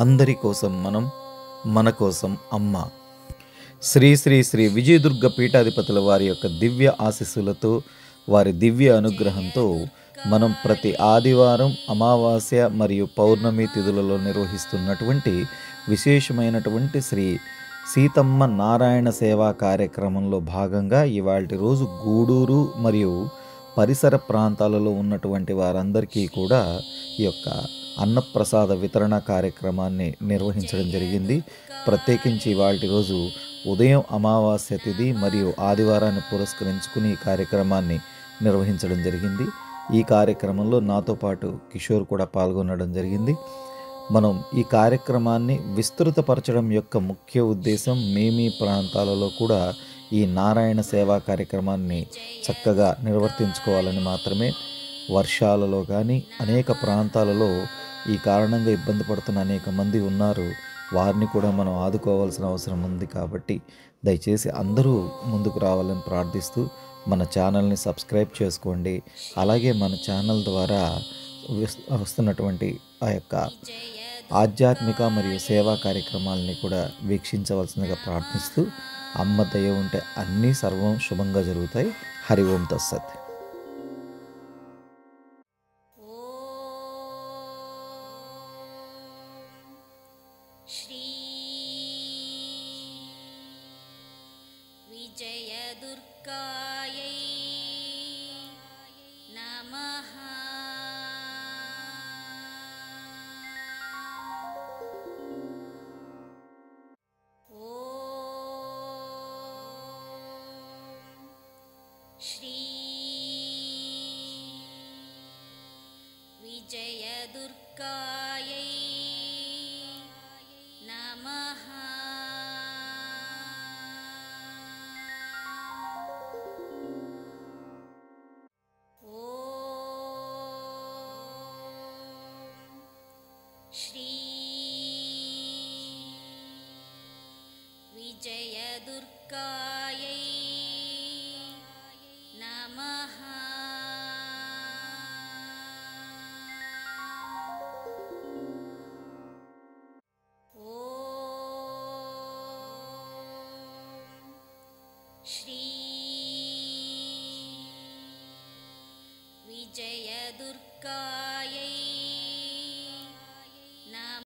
అందరి కోసం మనం, మన కోసం అమ్మ. శ్రీ శ్రీ శ్రీ విజయదుర్గ పీఠాధిపతుల వారి యొక్క దివ్య ఆశీస్సులతో, వారి దివ్య అనుగ్రహంతో మనం ప్రతి ఆదివారం, అమావాస్య మరియు పౌర్ణమి తిథులలో నిర్వహిస్తున్నటువంటి విశేషమైనటువంటి శ్రీ సీతమ్మ నారాయణ సేవా కార్యక్రమంలో భాగంగా ఇవాల్టి రోజు గూడూరు మరియు పరిసర ప్రాంతాలలో ఉన్నటువంటి వారందరికీ కూడా ఈ యొక్క అన్నప్రసాద వితరణ కార్యక్రమాన్ని నిర్వహించడం జరిగింది. ప్రత్యేకించి ఇవాల్టి రోజు ఉదయం అమావాస్య తిథి మరియు ఆదివారాన్ని పురస్కరించుకుని ఈ కార్యక్రమాన్ని నిర్వహించడం జరిగింది. ఈ కార్యక్రమంలో నాతో పాటు కిషోర్ కూడా పాల్గొనడం జరిగింది. మనం ఈ కార్యక్రమాన్ని విస్తృతపరచడం యొక్క ముఖ్య ఉద్దేశం మీ ప్రాంతాలలో కూడా ఈ నారాయణ సేవా కార్యక్రమాన్ని చక్కగా నిర్వర్తించుకోవాలని మాత్రమే. వర్షాలలో కానీ అనేక ప్రాంతాలలో ఈ కారణంగా ఇబ్బంది పడుతున్న అనేక మంది ఉన్నారు. వారిని కూడా మనం ఆదుకోవాల్సిన అవసరం ఉంది. కాబట్టి దయచేసి అందరూ ముందుకు రావాలని ప్రార్థిస్తూ మన ఛానల్ని సబ్స్క్రైబ్ చేసుకోండి. అలాగే మన ఛానల్ ద్వారా వస్తున్నటువంటి ఆ యొక్క ఆధ్యాత్మిక మరియు సేవా కార్యక్రమాలని కూడా వీక్షించవలసిందిగా ప్రార్థిస్తూ, అమ్మ దయ ఉంటే అన్నీ సర్వం శుభంగా జరుగుతాయి. హరి ఓం తత్సత్. श्री विजयदुर्गायै नमः। ॐ श्री विजयदुर्गायै नमः। ॐ श्री विजयदुर्गायै नमः। श्री विजयदुर्गायै